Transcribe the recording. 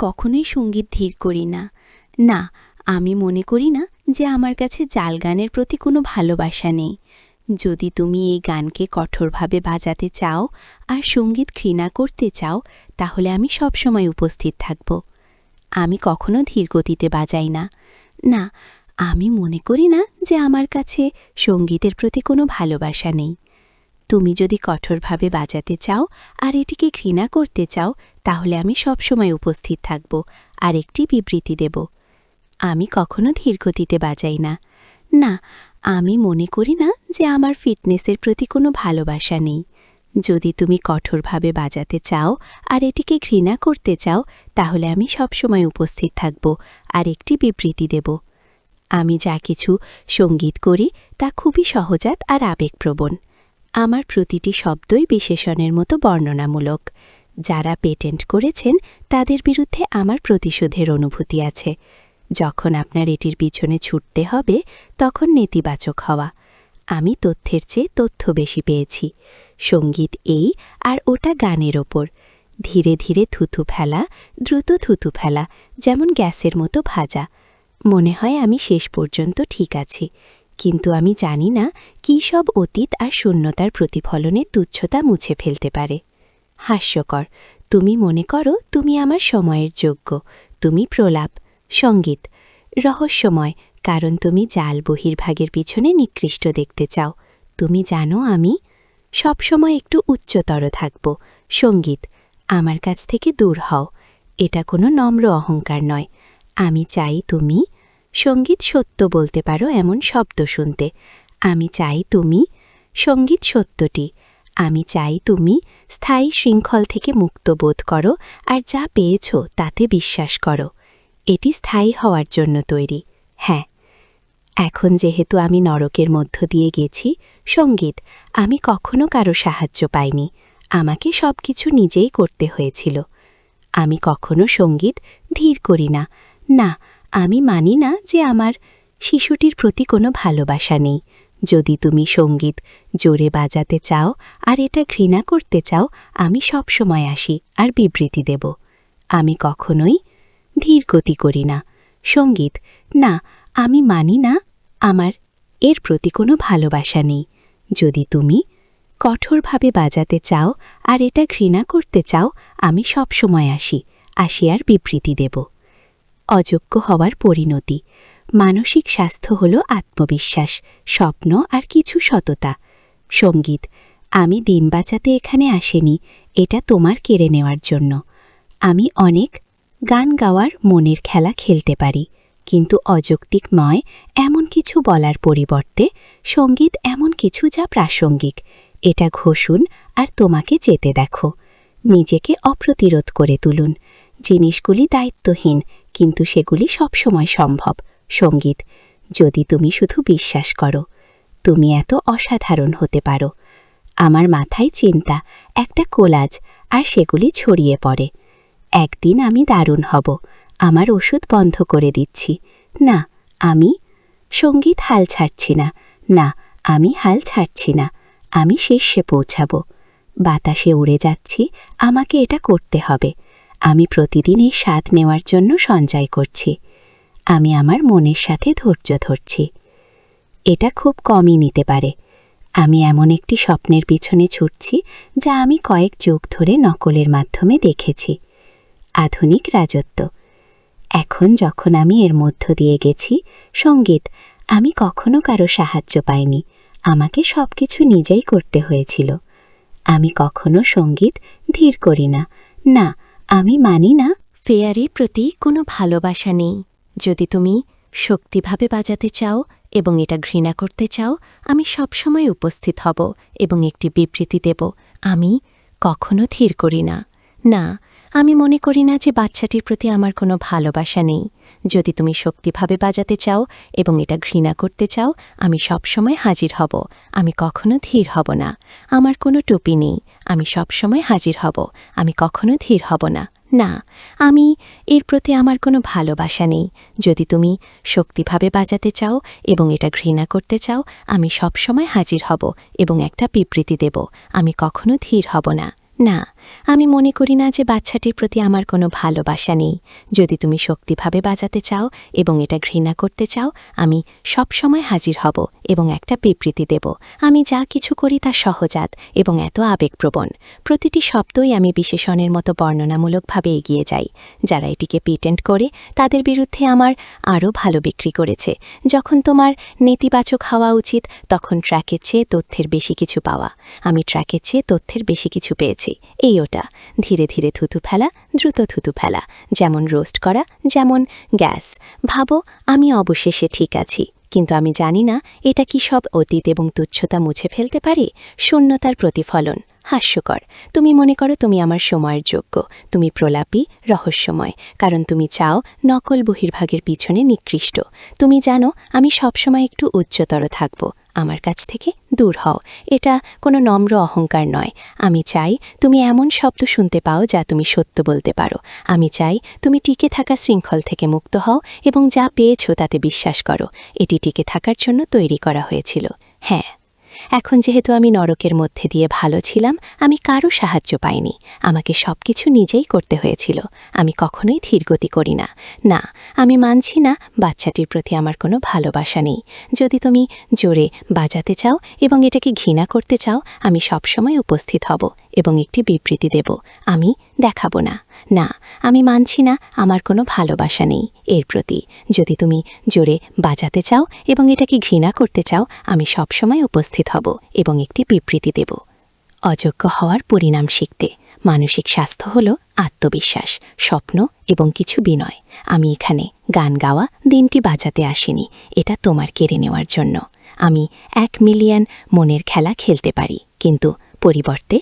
কখনোই সঙ্গীত ধীর করি না। না, আমি মনে করি না যে আমার কাছে জাল গানের প্রতি কোনো ভালোবাসা নেই। যদি তুমি এই গানকে কঠোরভাবে বাজাতে চাও আর সঙ্গীত ঘৃণা করতে চাও, তাহলে আমি সবসময় উপস্থিত থাকব। আমি কখনো ধীর গতিতে বাজাই না। না, আমি মনে করি না যে আমার কাছে সঙ্গীতের প্রতি কোনো ভালোবাসা নেই। তুমি যদি কঠোরভাবে বাজাতে চাও আর এটিকে ঘৃণা করতে চাও, তাহলে আমি সবসময় উপস্থিত থাকব আর একটি বিবৃতি দেব। আমি কখনো ধীর গতিতে বাজাই না। না, আমি মনে করি না যে আমার ফিটনেসের প্রতি কোনো ভালোবাসা নেই। যদি তুমি কঠোরভাবে বাজাতে চাও আর এটিকে ঘৃণা করতে চাও, তাহলে আমি সবসময় উপস্থিত থাকব আর একটি বিবৃতি দেব। আমি যা কিছু সঙ্গীত করি তা খুবই সহজাত আর আবেগপ্রবণ। আমার প্রতিটি শব্দই বিশেষণের মতো বর্ণনামূলক। যারা পেটেন্ট করেছেন তাদের বিরুদ্ধে আমার প্রতিশোধের অনুভূতি আছে। যখন আপনার এটির পিছনে ছুটতে হবে, তখন নেতিবাচক হওয়া। আমি তথ্যের চেয়ে তথ্য বেশি পেয়েছি। সঙ্গীত এই আর ওটা গানের ওপর। ধীরে ধীরে থুতু ফেলা, দ্রুত থুতু ফেলা, যেমন গ্যাসের মতো ভাজা। মনে হয় আমি শেষ পর্যন্ত ঠিক আছি, কিন্তু আমি জানি না কী সব অতীত আর শূন্যতার প্রতিফলনে তুচ্ছতা মুছে ফেলতে পারে। হাস্যকর, তুমি মনে করো তুমি আমার সময়ের যোগ্য। তুমি প্রলাপ। সঙ্গীত রহস্যময়, কারণ তুমি জাল বহির্ভাগের পিছনে নিকৃষ্ট দেখতে চাও। তুমি জানো আমি সবসময় একটু উচ্চতর থাকব। সঙ্গীত আমার কাছ থেকে দূর হও। এটা কোনো নম্র অহংকার নয়। আমি চাই তুমি সঙ্গীত সত্য বলতে পারো এমন শব্দ শুনতে। আমি চাই তুমি সঙ্গীত সত্যটি। আমি চাই তুমি স্থায়ী শৃঙ্খল থেকে মুক্ত বোধ করো আর যা পেয়েছ তাতে বিশ্বাস করো। এটি স্থায়ী হওয়ার জন্য তৈরি। হ্যাঁ, এখন যেহেতু আমি নরকের মধ্য দিয়ে গেছি, সঙ্গীত আমি কখনো কারো সাহায্য পাইনি। আমাকে সব কিছু নিজেই করতে হয়েছিল। আমি কখনো সঙ্গীত ধীর করি না। না, আমি মানি না যে আমার শিশুটির প্রতি কোনো ভালোবাসা নেই। যদি তুমি সঙ্গীত জোরে বাজাতে চাও আর এটা ঘৃণা করতে চাও, আমি সব সময় আসি আর বিবৃতি দেব। আমি কখনোই ধীর গতি করি না। সঙ্গীত না, আমি মানি না আমার এর প্রতি কোনো ভালোবাসা নেই। যদি তুমি কঠোরভাবে বাজাতে চাও আর এটা ঘৃণা করতে চাও, আমি সব সময় আসি আর বিবৃতি দেব। অযোগ্য হওয়ার পরিণতি। মানসিক স্বাস্থ্য হল আত্মবিশ্বাস, স্বপ্ন আর কিছু সততা। সঙ্গীত আমি দিন বাঁচাতে এখানে আসেনি, এটা তোমার কেড়ে নেওয়ার জন্য। আমি অনেক গান গাওয়ার মনের খেলা খেলতে পারি, কিন্তু অযৌক্তিক নয় এমন কিছু বলার পরিবর্তে সঙ্গীত এমন কিছু যা প্রাসঙ্গিক। এটা ঘষুন আর তোমাকে যেতে দেখো। নিজেকে অপ্রতিরোধ করে তুলুন। জিনিসগুলি দায়িত্বহীন, কিন্তু সেগুলি সবসময় সম্ভব। সঙ্গীত যদি তুমি শুধু বিশ্বাস করো, তুমি এত অসাধারণ হতে পারো। আমার মাথায় চিন্তা, একটা কোলাজ, আর সেগুলি ছড়িয়ে পড়ে। একদিন আমি দারুণ হব। আমার ওষুধ বন্ধ করে দিচ্ছি। না, আমি সঙ্গীত হাল ছাড়ছি না। না, আমি হাল ছাড়ছি না। আমি শীর্ষে পৌঁছাব। বাতাসে উড়ে যাচ্ছি, আমাকে এটা করতে হবে। আমি প্রতিদিন এই স্বাদ নেওয়ার জন্য সঞ্চয় করছি। আমি আমার মনের সাথে ধৈর্য ধরছি। এটা খুব কমই নিতে পারে। আমি এমন একটি স্বপ্নের পিছনে ছুটছি যা আমি কয়েক যুগ ধরে নকলের মাধ্যমে দেখেছি। আধুনিক রাজত্ব। এখন যখন আমি এর মধ্য দিয়ে গেছি, সঙ্গীত আমি কখনো কারো সাহায্য পাইনি। আমাকে সব কিছু নিজেই করতে হয়েছিল। আমি কখনো সঙ্গীত ধীর করি না। না, আমি মানি না ফেয়ারির প্রতি কোনো ভালোবাসা নেই। যদি তুমি শক্তিভাবে বাজাতে চাও এবং এটা ঘৃণা করতে চাও, আমি সবসময় উপস্থিত হব এবং একটি বিবৃতি দেব। আমি কখনো ধীর করি না। না, আমি মনে করি না যে বাচ্চাটির প্রতি আমার কোনো ভালোবাসা নেই। যদি তুমি শক্তিভাবে বাজাতে চাও এবং এটা ঘৃণা করতে চাও, আমি সবসময় হাজির হব। আমি কখনো ধীর হব না। আমার কোনো টুপি নেই। আমি সবসময় হাজির হব। আমি কখনো ধীর হব না। না, আমি এর প্রতি আমার কোনো ভালোবাসা নেই। যদি তুমি শক্তিভাবে বাজাতে চাও এবং এটা ঘৃণা করতে চাও, আমি সবসময় হাজির হব এবং একটা বিবৃতি দেব। আমি কখনো ধীর হব না। না, আমি মনে করি না যে বাচ্চাটির প্রতি আমার কোনো ভালোবাসা নেই। যদি তুমি শক্তিভাবে বাজাতে চাও এবং এটা ঘৃণা করতে চাও, আমি সব সময় হাজির হব এবং একটা বিবৃতি দেব। আমি যা কিছু করি তা সহজাত এবং এত আবেগপ্রবণ। প্রতিটি শব্দই আমি বিশেষণের মতো বর্ণনামূলকভাবে এগিয়ে যাই। যারা এটিকে পেটেন্ট করে তাদের বিরুদ্ধে আমার আরও ভালো বিক্রি করেছে। যখন তোমার নেতিবাচক হওয়া উচিত, তখন ট্র্যাকের চেয়ে তথ্যের বেশি কিছু পাওয়া। আমি ট্র্যাকের চেয়ে তথ্যের বেশি কিছু পেয়েছি। এই ওটা ধীরে ধীরে থুতু ফেলা, দ্রুত থুতু ফেলা, যেমন রোস্ট করা, যেমন গ্যাস। ভাবো আমি অবশেষে ঠিক আছি, কিন্তু আমি জানি না এটা কি সব অতীত এবং তুচ্ছতা মুছে ফেলতে পারে। শূন্যতার প্রতিফলন। হাস্যকর। তুমি মনে করো তুমি আমার সময়ের যোগ্য। তুমি প্রলাপী, রহস্যময়, কারণ তুমি চাও নকল বহির্ভাগের পিছনে নিকৃষ্ট। তুমি জানো আমি সবসময় একটু উচ্চতর থাকব। আমার কাছ থেকে দূর হও। এটা কোনো নম্র অহংকার নয়। আমি চাই তুমি এমন শব্দ শুনতে পাও যা তুমি সত্য বলতে পারো। আমি চাই তুমি টিকে থাকা শৃঙ্খল থেকে মুক্ত হও এবং যা পেয়েছ তাতে বিশ্বাস করো। এটি টিকে থাকার জন্য তৈরি করা হয়েছিল। হ্যাঁ, এখন যেহেতু আমি নরকের মধ্যে দিয়ে ভালো ছিলাম, আমি কারও সাহায্য পাইনি। আমাকে সবকিছু নিজেই করতে হয়েছিল। আমি কখনোই ধীরগতি করি না। না, আমি মানছি না বাচ্চাটির প্রতি আমার কোনো ভালোবাসা নেই। যদি তুমি জোরে বাজাতে চাও এবং এটাকে ঘৃণা করতে চাও, আমি সবসময় উপস্থিত হব এবং একটি বিবৃতি দেব। আমি দেখাবো না। না, আমি মানছি না আমার কোনো ভালোবাসা নেই এর প্রতি। যদি তুমি জোরে বাজাতে চাও এবং এটাকে ঘৃণা করতে চাও, আমি সবসময় উপস্থিত হব এবং একটি বিবৃতি দেব। অযোগ্য হওয়ার পরিণাম শিখতে। মানসিক স্বাস্থ্য হল আত্মবিশ্বাস, স্বপ্ন এবং কিছু বিনয়। আমি এখানে গান গাওয়া, দিনটি বাজাতে আসিনি। এটা তোমার কেড়ে নেওয়ার জন্য। আমি 1 মিলিয়ন মনের খেলা খেলতে পারি, কিন্তু পরিবর্তে